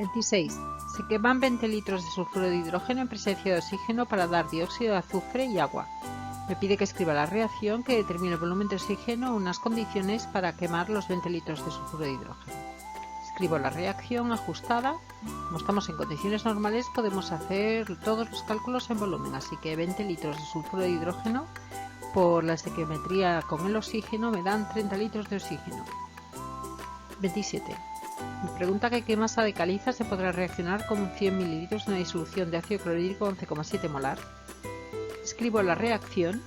26. Se queman 20 litros de sulfuro de hidrógeno en presencia de oxígeno para dar dióxido de azufre y agua. Me pide que escriba la reacción que determine el volumen de oxígeno en unas condiciones para quemar los 20 litros de sulfuro de hidrógeno. Escribo la reacción ajustada. Como estamos en condiciones normales, podemos hacer todos los cálculos en volumen, así que 20 litros de sulfuro de hidrógeno por la estequiometría con el oxígeno me dan 30 litros de oxígeno. 27. Me pregunta que qué masa de caliza se podrá reaccionar con 100 ml de una disolución de ácido clorhídrico 11,7 molar. Escribo la reacción,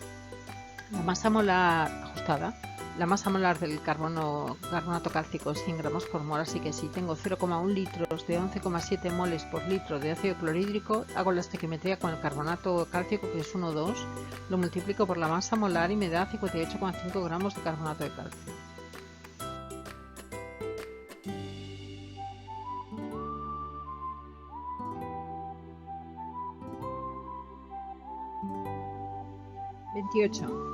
la masa molar ajustada. La masa molar del carbonato cálcico es 100 gramos por mol, así que si tengo 0,1 litros de 11,7 moles por litro de ácido clorhídrico, hago la estequiometría con el carbonato cálcico, que es 1,2, lo multiplico por la masa molar y me da 58,5 gramos de carbonato de calcio.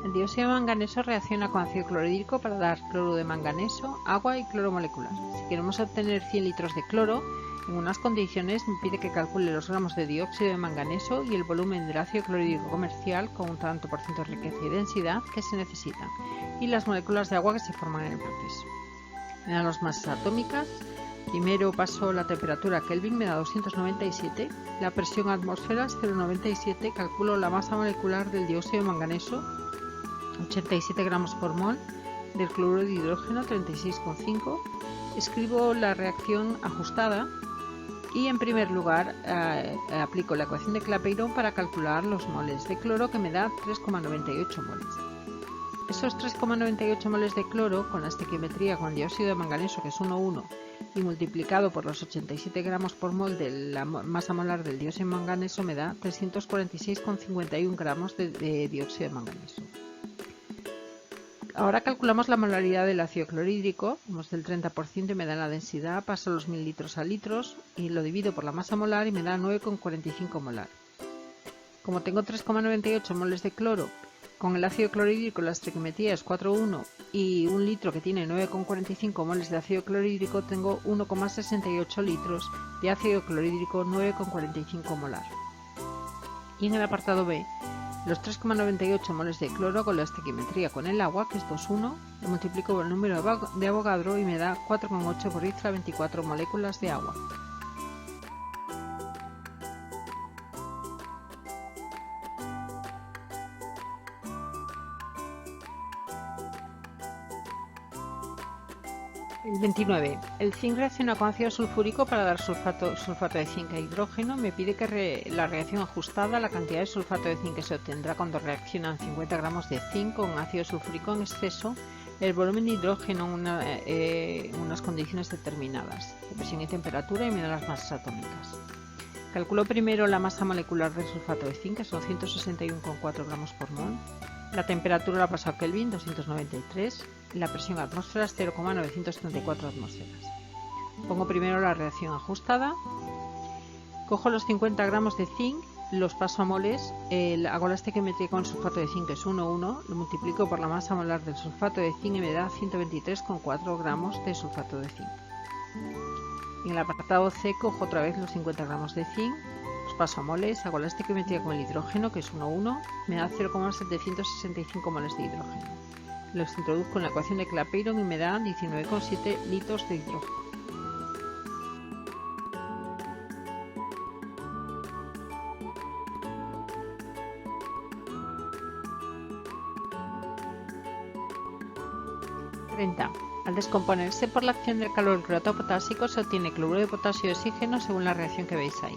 El dióxido de manganeso reacciona con ácido clorhídrico para dar cloro de manganeso, agua y cloro molecular. Si queremos obtener 100 litros de cloro, en unas condiciones me pide que calcule los gramos de dióxido de manganeso y el volumen del ácido clorhídrico comercial con un tanto por ciento de riqueza y densidad que se necesitan, y las moléculas de agua que se forman en el proceso. Me dan las masas atómicas. Primero paso la temperatura Kelvin, me da 297, la presión atmósferas 0,97, calculo la masa molecular del dióxido de manganeso, 87 gramos por mol, del cloruro de hidrógeno 36,5, escribo la reacción ajustada y en primer lugar aplico la ecuación de Clapeyron para calcular los moles de cloro, que me da 3,98 moles. Esos 3,98 moles de cloro con la estequiometría con dióxido de manganeso, que es 1,1, y multiplicado por los 87 gramos por mol de la masa molar del dióxido de manganeso me da 346,51 gramos de dióxido de manganeso. Ahora calculamos la molaridad del ácido clorhídrico, como es del 30% y me da la densidad, paso los 1000 litros a litros y lo divido por la masa molar y me da 9,45 molar. Como tengo 3,98 moles de cloro, con el ácido clorhídrico la estequiometría es 4,1 y un litro que tiene 9,45 moles de ácido clorhídrico, tengo 1,68 litros de ácido clorhídrico 9,45 molar. Y en el apartado B, los 3,98 moles de cloro con la estequiometría con el agua, que es 2,1, lo multiplico por el número de Avogadro y me da 4,8 por litro a 24 moléculas de agua. El 29. El zinc reacciona con ácido sulfúrico para dar sulfato de zinc e hidrógeno. Me pide que la reacción ajustada, la cantidad de sulfato de zinc que se obtendrá cuando reaccionan 50 gramos de zinc con ácido sulfúrico en exceso, el volumen de hidrógeno en unas condiciones determinadas, de presión y temperatura, y me da las masas atómicas. Calculo primero la masa molecular del sulfato de zinc, que son 161,4 gramos por mol. La temperatura la paso a Kelvin, 293, y la presión atmósfera es 0,934 atmósferas. Pongo primero la reacción ajustada, cojo los 50 gramos de zinc, los paso a moles, hago la estequiometría con el sulfato de zinc, que es 1,1, lo multiplico por la masa molar del sulfato de zinc y me da 123,4 gramos de sulfato de zinc. En el apartado C cojo otra vez los 50 gramos de zinc, los paso a moles, hago la estequiometría con el hidrógeno, que es 1,1, me da 0,765 moles de hidrógeno. Los introduzco en la ecuación de Clapeyron y me da 19,7 litros de hidrógeno. Al descomponerse por la acción del calor el clorato potásico, se obtiene cloruro de potasio y oxígeno según la reacción que veis ahí.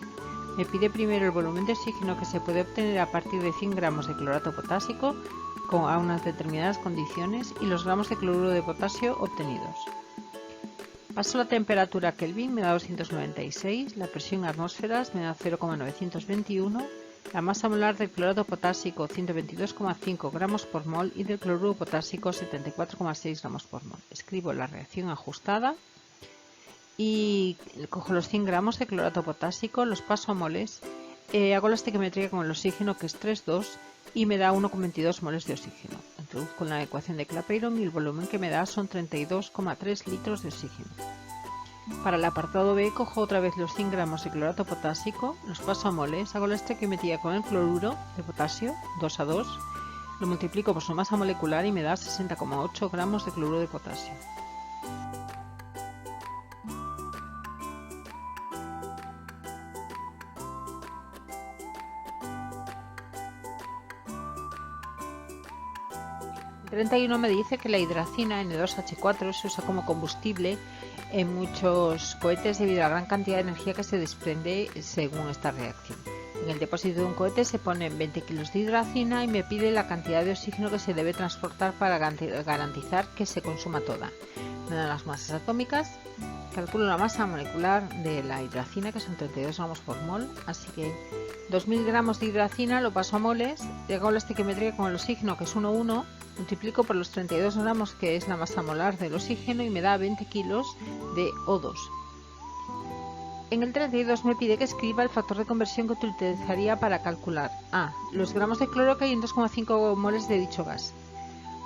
Me pide primero el volumen de oxígeno que se puede obtener a partir de 100 gramos de clorato potásico a unas determinadas condiciones y los gramos de cloruro de potasio obtenidos. Paso la temperatura Kelvin, me da 296, la presión atmósferas me da 0,921, la masa molar del clorato potásico 122,5 gramos por mol y del cloruro potásico 74,6 gramos por mol. Escribo la reacción ajustada y cojo los 100 gramos de clorato potásico, los paso a moles, hago la estequiometría con el oxígeno, que es 3,2, y me da 1,22 moles de oxígeno. Introduzco en la ecuación de Clapeyron y el volumen que me da son 32,3 litros de oxígeno. Para el apartado B cojo otra vez los 100 gramos de clorato potásico, los paso a moles, hago la estequiometría con el cloruro de potasio 2:2, lo multiplico por su masa molecular y me da 60,8 gramos de cloruro de potasio. El 31 me dice que la hidracina N2H4 se usa como combustible en muchos cohetes debido a la gran cantidad de energía que se desprende según esta reacción. En el depósito de un cohete se ponen 20 kilos de hidracina y me pide la cantidad de oxígeno que se debe transportar para garantizar que se consuma toda. Me dan las masas atómicas, calculo la masa molecular de la hidracina, que son 32 gramos por mol, así que 2000 gramos de hidracina lo paso a moles, y hago la estequiometría con el oxígeno, que es 1:1, multiplico por los 32 gramos, que es la masa molar del oxígeno, y me da 20 kilos de O2. En el 32 me pide que escriba el factor de conversión que utilizaría para calcular A. Los gramos de cloro que hay en 2,5 moles de dicho gas.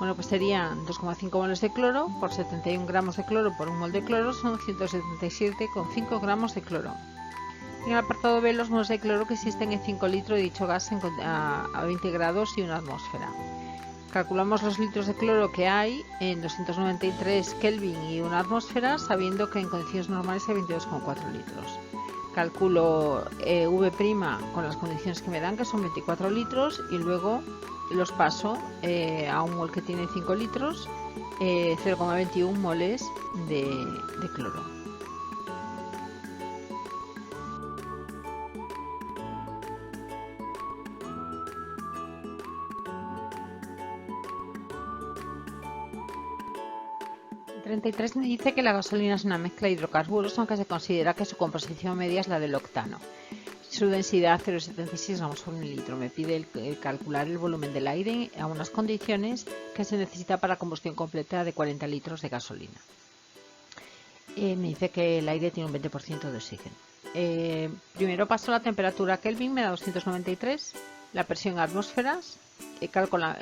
Bueno, pues serían 2,5 moles de cloro por 71 gramos de cloro por un mol de cloro, son 177,5 gramos de cloro. En el apartado B, los moles de cloro que existen en 5 litros de dicho gas a 20 grados y una atmósfera. Calculamos los litros de cloro que hay en 293 Kelvin y una atmósfera, sabiendo que en condiciones normales hay 22,4 litros. Calculo V' con las condiciones que me dan, que son 24 litros, y luego los paso a un mol que tiene 5 litros, 0,21 moles de cloro. El 33 me dice que la gasolina es una mezcla de hidrocarburos, aunque se considera que su composición media es la del octano. Su densidad 0,76 gramos por mililitro. Me pide calcular el volumen del aire a unas condiciones que se necesita para combustión completa de 40 litros de gasolina. Me dice que el aire tiene un 20% de oxígeno. Primero paso la temperatura Kelvin, me da 293, la presión en atmósferas,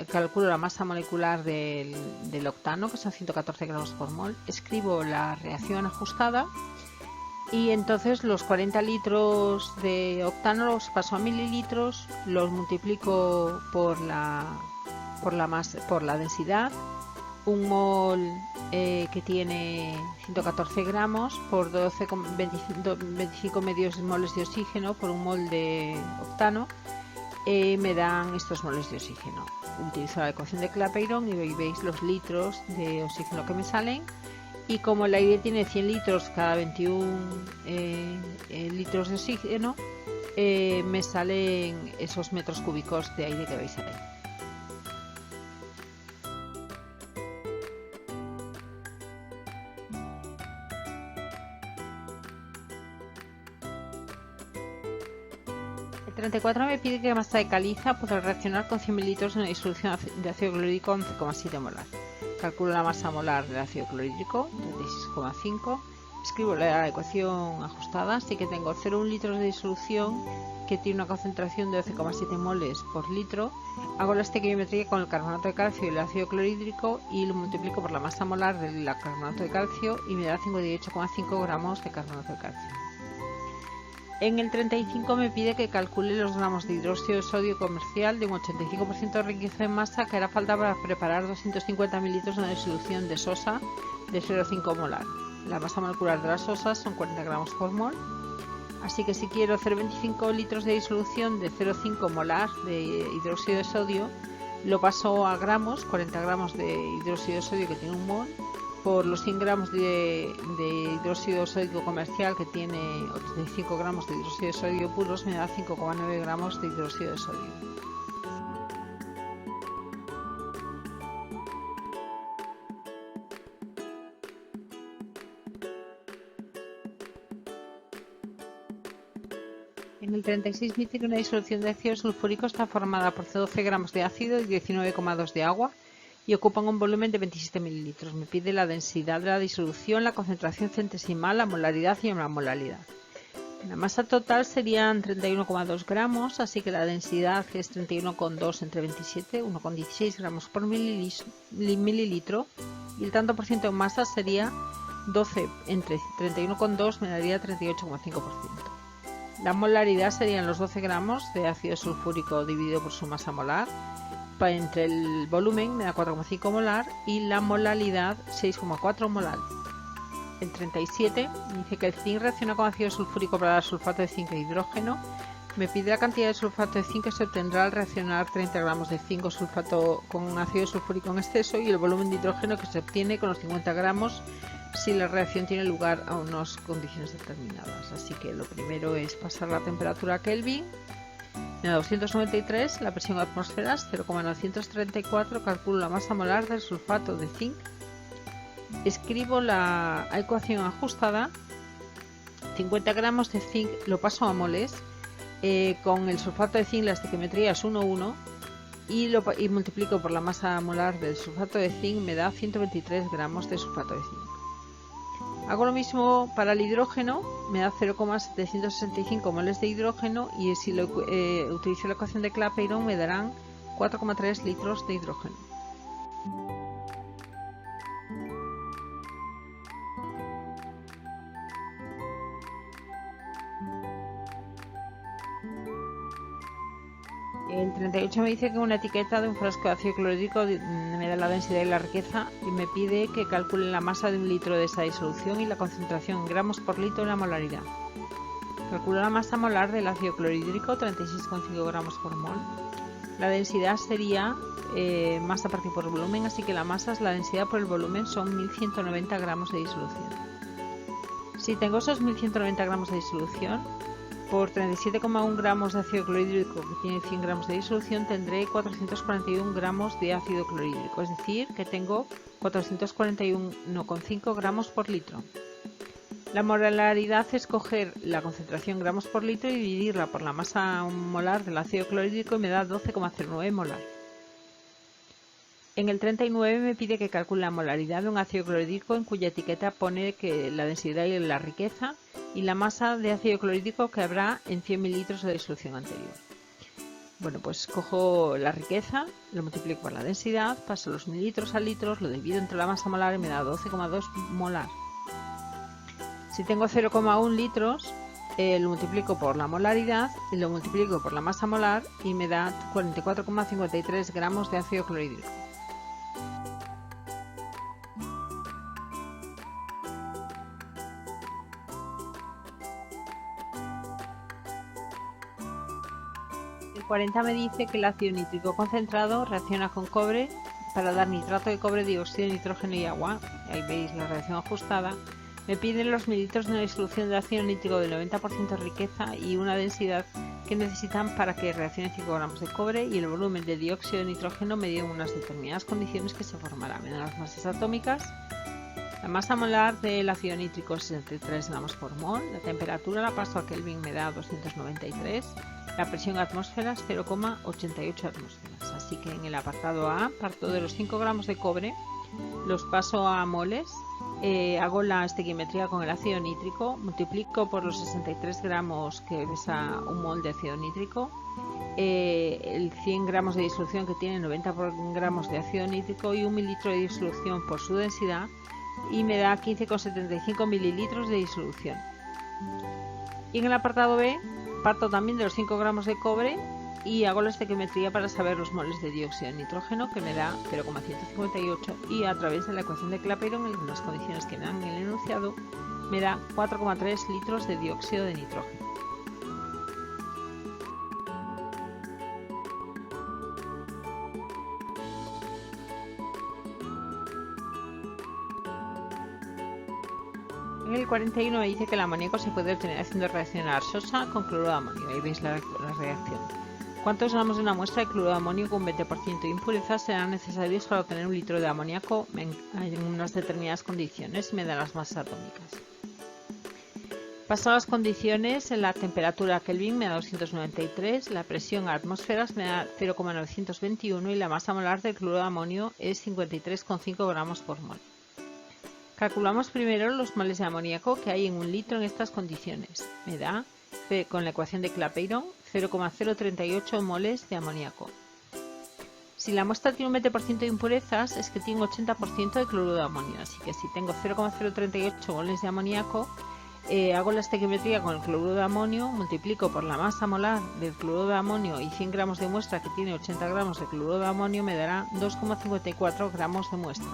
calculo la masa molecular del octano, que son 114 gramos por mol, escribo la reacción ajustada y entonces los 40 litros de octano los paso a mililitros, los multiplico por la densidad. Un mol que tiene 114 gramos por 25 medios moles de oxígeno por un mol de octano, me dan estos moles de oxígeno. Utilizo la ecuación de Clapeyron y veis los litros de oxígeno que me salen, y como el aire tiene 100 litros cada 21 litros de oxígeno, me salen esos metros cúbicos de aire que veis ahí. El 34 me pide que masa de caliza podrá reaccionar con 100 ml en una disolución de ácido clorhídrico 11,7 molar. Calculo la masa molar del ácido clorhídrico, 36,5. Escribo la ecuación ajustada, así que tengo 0,1 litros de disolución que tiene una concentración de 12,7 moles por litro. Hago la estequiometría con el carbonato de calcio y el ácido clorhídrico y lo multiplico por la masa molar del carbonato de calcio y me da 58,5 gramos de carbonato de calcio. En el 35 me pide que calcule los gramos de hidróxido de sodio comercial de un 85% de riqueza en masa que hará falta para preparar 250 ml de una disolución de sosa de 0,5 molar. La masa molecular de las sosas son 40 gramos por mol, así que si quiero 0,25 litros de disolución de 0,5 molar de hidróxido de sodio, lo paso a gramos, 40 gramos de hidróxido de sodio que tiene un mol, por los 100 gramos de hidróxido sódico comercial que tiene 85 gramos de hidróxido de sodio puros, me da 5,9 gramos de hidróxido de sodio. En el 36 me dice que una disolución de ácido sulfúrico está formada por 12 gramos de ácido y 19,2 de agua y ocupan un volumen de 27 mililitros. Me pide la densidad de la disolución, la concentración centesimal, la molaridad y la molaridad. La masa total serían 31,2 gramos, así que la densidad es 31,2 entre 27, 1,16 gramos por mililitro, y el tanto por ciento en masa sería 12 entre 31,2 me daría 38,5%. La molaridad serían los 12 gramos de ácido sulfúrico dividido por su masa molar. Entre el volumen me da 4,5 molar y la molalidad 6,4 molar. El 37 dice que el zinc reacciona con ácido sulfúrico para dar sulfato de zinc e hidrógeno. Me pide la cantidad de sulfato de zinc que se obtendrá al reaccionar 30 gramos de zinc o sulfato con ácido sulfúrico en exceso y el volumen de hidrógeno que se obtiene con los 50 gramos si la reacción tiene lugar a unas condiciones determinadas. Así que lo primero es pasar la temperatura a Kelvin. Me da 293, la presión atmósferas 0,934, calculo la masa molar del sulfato de zinc. Escribo la ecuación ajustada. 50 gramos de zinc lo paso a moles. Con el sulfato de zinc la estequiometría es 1,1 y multiplico por la masa molar del sulfato de zinc, me da 123 gramos de sulfato de zinc. Hago lo mismo para el hidrógeno, me da 0,765 moles de hidrógeno y si utilizo la ecuación de Clapeyron me darán 4,3 litros de hidrógeno. El 38 me dice que una etiqueta de un frasco de ácido clorhídrico me da la densidad y la riqueza y me pide que calcule la masa de un litro de esa disolución y la concentración en gramos por litro y la molaridad. Calculo la masa molar del ácido clorhídrico, 36,5 gramos por mol. La densidad sería masa partido por volumen, así que la masa es la densidad por el volumen, son 1190 gramos de disolución. Si tengo esos 1190 gramos de disolución, por 37,1 gramos de ácido clorhídrico que tiene 100 gramos de disolución tendré 441 gramos de ácido clorhídrico, es decir, que tengo 441,5 gramos por litro. La molaridad es coger la concentración gramos por litro y dividirla por la masa molar del ácido clorhídrico y me da 12,09 molar. En el 39 me pide que calcule la molaridad de un ácido clorhídrico en cuya etiqueta pone que la densidad y la riqueza y la masa de ácido clorhídrico que habrá en 100 mililitros de disolución anterior. Bueno, pues cojo la riqueza, lo multiplico por la densidad, paso los mililitros a litros, lo divido entre la masa molar y me da 12,2 molar. Si tengo 0,1 litros, lo multiplico por la molaridad y lo multiplico por la masa molar y me da 44,53 gramos de ácido clorhídrico. El 40 me dice que el ácido nítrico concentrado reacciona con cobre para dar nitrato de cobre, dióxido de nitrógeno y agua. Ahí veis la reacción ajustada. Me piden los mililitros de una disolución de ácido nítrico del 90% de riqueza y una densidad que necesitan para que reaccione 5 gramos de cobre y el volumen de dióxido de nitrógeno medido en unas determinadas condiciones que se formarán. Me dan las masas atómicas. La masa molar del ácido nítrico es 63 gramos por mol. La temperatura la paso a Kelvin, me da 293. La presión atmósferas 0,88 atmósferas. Así que en el apartado A parto de los 5 gramos de cobre, los paso a moles. Hago la estequiometría con el ácido nítrico, multiplico por los 63 gramos que pesa un mol de ácido nítrico, el 100 gramos de disolución que tiene 90 gramos de ácido nítrico y 1 mililitro de disolución por su densidad y me da 15,75 mililitros de disolución. Y en el apartado B parto también de los 5 gramos de cobre y hago la estequiometría para saber los moles de dióxido de nitrógeno que me da 0,158 y a través de la ecuación de Clapeyron en las condiciones que me dan en el enunciado me da 4,3 litros de dióxido de nitrógeno. En el 41 me dice que el amoníaco se puede obtener haciendo reaccionar sosa con cloruro de amonio. Ahí veis la reacción. ¿Cuántos gramos de una muestra de cloruro de amonio con 20% de impurezas serán necesarios para obtener un litro de amoníaco en unas determinadas condiciones? Me dan las masas atómicas. Paso a las condiciones, en la temperatura Kelvin me da 293, la presión a atmósferas me da 0,921 y la masa molar del cloruro de amonio es 53,5 gramos por mol. Calculamos primero los moles de amoníaco que hay en un litro en estas condiciones. Me da, con la ecuación de Clapeyron, 0,038 moles de amoníaco. Si la muestra tiene un 20% de impurezas, es que tiene un 80% de cloruro de amonio. Así que si tengo 0,038 moles de amoníaco, hago la estequiometría con el cloruro de amonio, multiplico por la masa molar del cloruro de amonio y 100 gramos de muestra que tiene 80 gramos de cloruro de amonio me dará 2,54 gramos de muestra.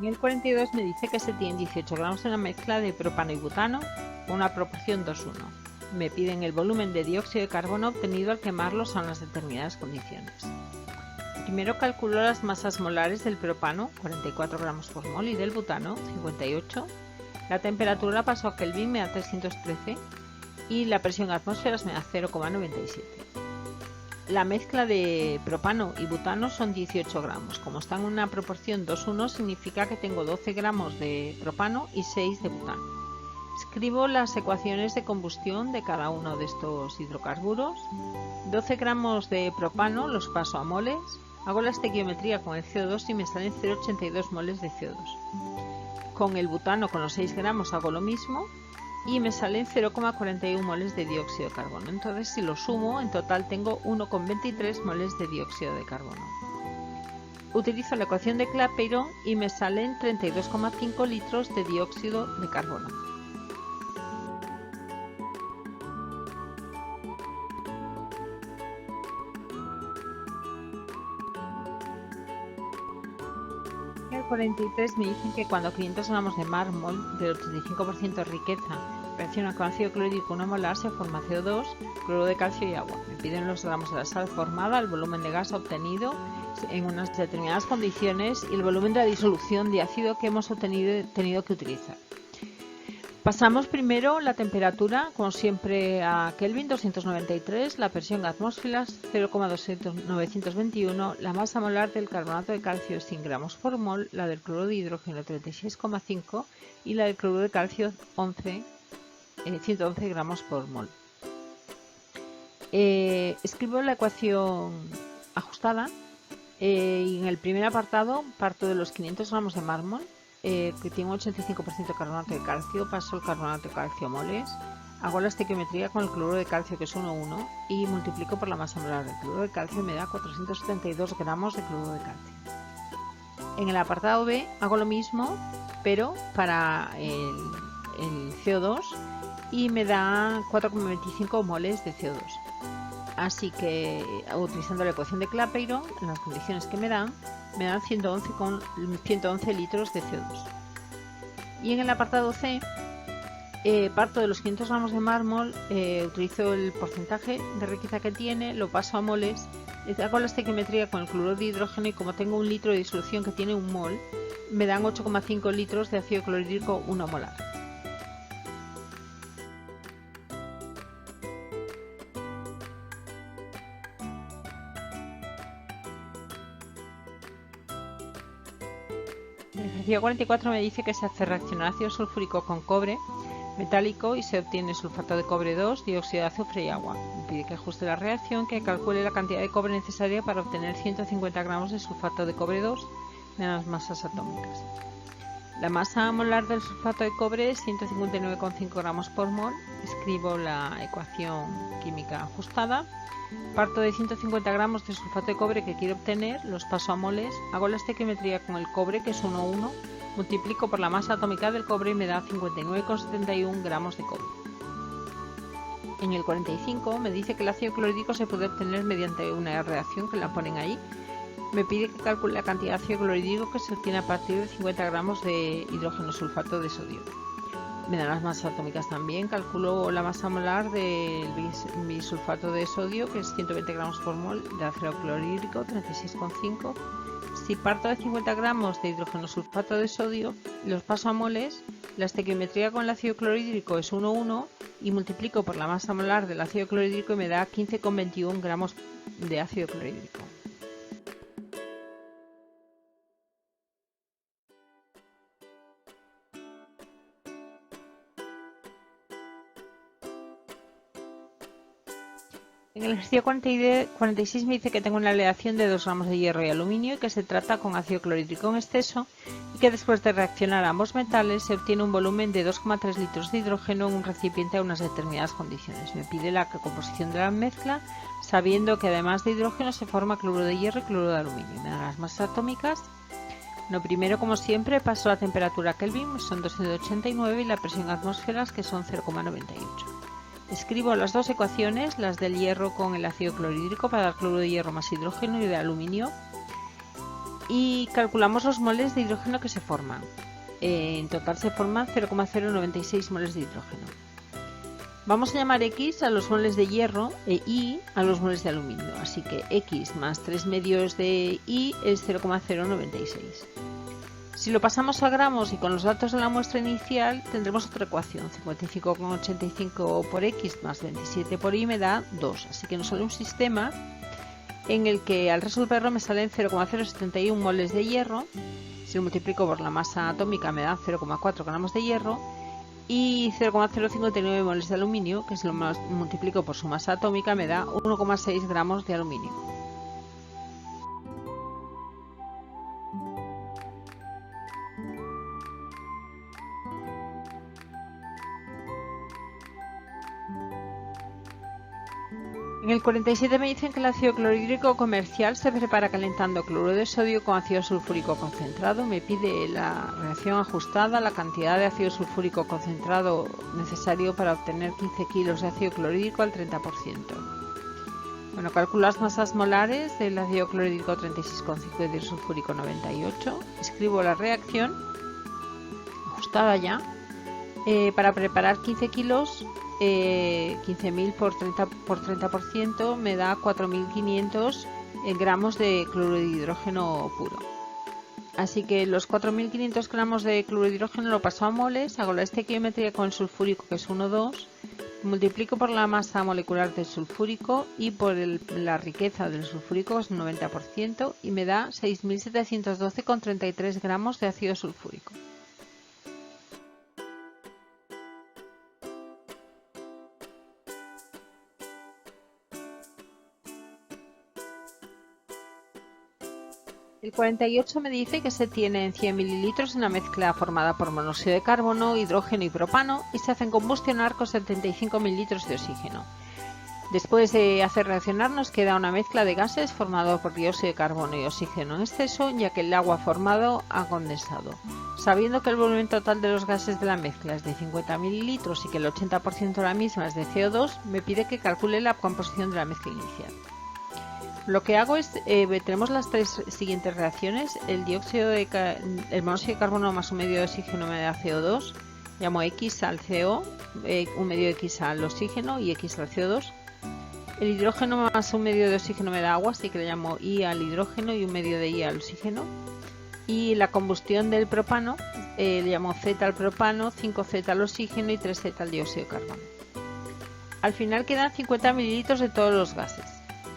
En el 42 me dice que se tienen 18 gramos de una mezcla de propano y butano con una proporción 2:1. Me piden el volumen de dióxido de carbono obtenido al quemarlos a unas determinadas condiciones. Primero calculo las masas molares del propano, 44 gramos por mol, y del butano, 58. La temperatura la paso a Kelvin, me da 313, y la presión en atmósferas me da 0,97. La mezcla de propano y butano son 18 gramos. Como están en una proporción 2:1, significa que tengo 12 gramos de propano y 6 de butano. Escribo las ecuaciones de combustión de cada uno de estos hidrocarburos. 12 gramos de propano los paso a moles. Hago la estequiometría con el CO2 y me salen 0,82 moles de CO2. Con el butano, con los 6 gramos, hago lo mismo y me salen 0,41 moles de dióxido de carbono. Entonces, si lo sumo, en total tengo 1,23 moles de dióxido de carbono. Utilizo la ecuación de Clapeyron y me salen 32,5 litros de dióxido de carbono. En el 43 me dicen que cuando 500 gramos de mármol del 85% de riqueza reacciona con ácido clorhídrico 1 molar, se forma CO2, cloruro de calcio y agua. Me piden los gramos de la sal formada, el volumen de gas obtenido en unas determinadas condiciones y el volumen de la disolución de ácido que hemos tenido que utilizar. Pasamos primero la temperatura, como siempre, a Kelvin 293, la presión en atmósferas 0,921, la masa molar del carbonato de calcio 100 gramos por mol, la del cloruro de hidrógeno 36,5 y la del cloruro de calcio 111 gramos por mol. Escribo la ecuación ajustada y en el primer apartado parto de los 500 gramos de mármol, que tiene un 85% de carbonato de calcio, paso el carbonato de calcio a moles, hago la estequiometría con el cloruro de calcio, que es 1:1, y multiplico por la masa molar del cloruro de calcio y me da 472 gramos de cloruro de calcio. En el apartado B hago lo mismo, pero para el CO2, y me da 4,25 moles de CO2. Así que, utilizando la ecuación de Clapeyron, en las condiciones que me dan 111 litros de CO2. Y en el apartado C, parto de los 500 gramos de mármol, utilizo el porcentaje de riqueza que tiene, lo paso a moles, hago la estequiometría con el cloruro de hidrógeno y como tengo un litro de disolución que tiene un mol, me dan 8,5 litros de ácido clorhídrico 1 molar. El ejercicio 44 me dice que se hace reaccionar ácido sulfúrico con cobre metálico y se obtiene sulfato de cobre 2, dióxido de azufre y agua. Me pide que ajuste la reacción, que calcule la cantidad de cobre necesaria para obtener 150 gramos de sulfato de cobre 2 de las masas atómicas. La masa molar del sulfato de cobre es 159,5 gramos por mol. Escribo la ecuación química ajustada. Parto de 150 gramos de sulfato de cobre que quiero obtener, los paso a moles, hago la estequiometría con el cobre, que es 1:1, multiplico por la masa atómica del cobre y me da 59,71 gramos de cobre. En el 45 me dice que el ácido clorhídrico se puede obtener mediante una reacción que la ponen ahí. Me pide que calcule la cantidad de ácido clorhídrico que se obtiene a partir de 50 gramos de hidrógeno sulfato de sodio. Me dan las masas atómicas también, calculo la masa molar del bisulfato de sodio, que es 120 gramos por mol, de ácido clorhídrico 36,5. Si parto de 50 gramos de hidrógeno sulfato de sodio, los paso a moles, la estequiometría con el ácido clorhídrico es 1:1 y multiplico por la masa molar del ácido clorhídrico y me da 15,21 gramos de ácido clorhídrico. En En el ejercicio 46 me dice que tengo una aleación de 2 gramos de hierro y aluminio y que se trata con ácido clorhídrico en exceso y que después de reaccionar ambos metales se obtiene un volumen de 2,3 litros de hidrógeno en un recipiente a unas determinadas condiciones. Me pide la composición de la mezcla, sabiendo que además de hidrógeno se forma cloruro de hierro y cloruro de aluminio. Me dan las masas atómicas. Lo primero, como siempre, paso a la temperatura Kelvin, son 289, y la presión atmosferas, que son 0,98. Escribo las dos ecuaciones, las del hierro con el ácido clorhídrico para dar cloruro de hierro más hidrógeno y de aluminio, y calculamos los moles de hidrógeno que se forman. En total se forman 0,096 moles de hidrógeno. Vamos a llamar X a los moles de hierro e Y a los moles de aluminio, así que X más 3 medios de Y es 0,096. Si lo pasamos a gramos y con los datos de la muestra inicial, tendremos otra ecuación. 55,85 por X más 27 por Y me da 2. Así que nos sale un sistema en el que al resolverlo me salen 0,071 moles de hierro. Si lo multiplico por la masa atómica me da 0,4 gramos de hierro. Y 0,059 moles de aluminio, que si lo multiplico por su masa atómica me da 1,6 gramos de aluminio. En el 47 me dicen que el ácido clorhídrico comercial se prepara calentando cloruro de sodio con ácido sulfúrico concentrado. Me pide la reacción ajustada, la cantidad de ácido sulfúrico concentrado necesario para obtener 15 kilos de ácido clorhídrico al 30%. Bueno, calculo las masas molares del ácido clorhídrico 36,5 y del sulfúrico 98. Escribo la reacción ajustada ya. Para preparar 15 kilos, 15.000 por 30% me da 4.500 gramos de cloruro de hidrógeno puro. Así que los 4.500 gramos de cloruro de hidrógeno lo paso a moles, hago la estequiometría con el sulfúrico, que es 1,2, multiplico por la masa molecular del sulfúrico y por la riqueza del sulfúrico, que es un 90%, y me da 6.712,33 gramos de ácido sulfúrico. El 48 me dice que se tiene en 100 mililitros una mezcla formada por monóxido de carbono, hidrógeno y propano y se hacen combustionar con 75 mililitros de oxígeno. Después de hacer reaccionar nos queda una mezcla de gases formado por dióxido de carbono y oxígeno en exceso, ya que el agua formado ha condensado. Sabiendo que el volumen total de los gases de la mezcla es de 50 mililitros y que el 80% de la misma es de CO2, me pide que calcule la composición de la mezcla inicial. Lo que hago es, tenemos las tres siguientes reacciones. El monóxido de carbono más un medio de oxígeno me da CO2. Llamo X al CO, un medio de X al oxígeno y X al CO2. El hidrógeno más un medio de oxígeno me da agua, así que le llamo Y al hidrógeno y un medio de Y al oxígeno. Y la combustión del propano, le llamo Z al propano, 5Z al oxígeno y 3Z al dióxido de carbono. Al final quedan 50 mililitros de todos los gases.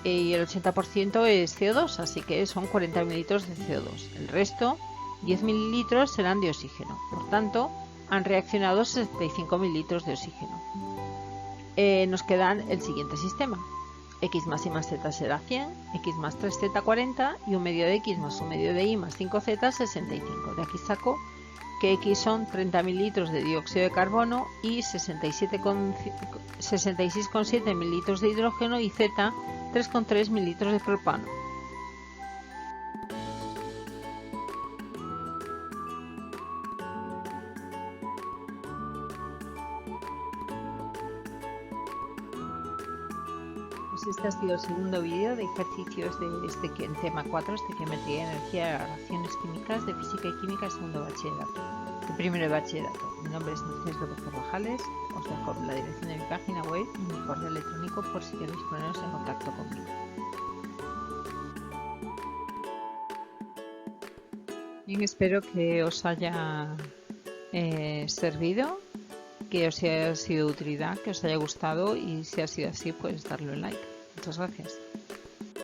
Y el 80% es CO2, así que son 40 mililitros de CO2. El resto, 10 mililitros, serán de oxígeno. Por tanto, han reaccionado 65 mililitros de oxígeno. Nos quedan el siguiente sistema. X más Y más Z será 100, X más 3Z 40 y un medio de X más un medio de Y más 5Z 65. De aquí saco que X son 30 mililitros de dióxido de carbono y 66,7 mililitros de hidrógeno y Z 3,3 mililitros de propano. Pues este ha sido el segundo vídeo de ejercicios de tema 4, estequiometría de energía de reacciones químicas de física y química de segundo bachillerato, de primero de bachillerato. Mi nombre es Mercedes López Carvajales. Os dejo la dirección de mi página web y mi correo electrónico por si queréis poneros en contacto conmigo. Bien, espero que os haya servido, que os haya sido de utilidad, que os haya gustado y si ha sido así, pues darle un like. Muchas gracias.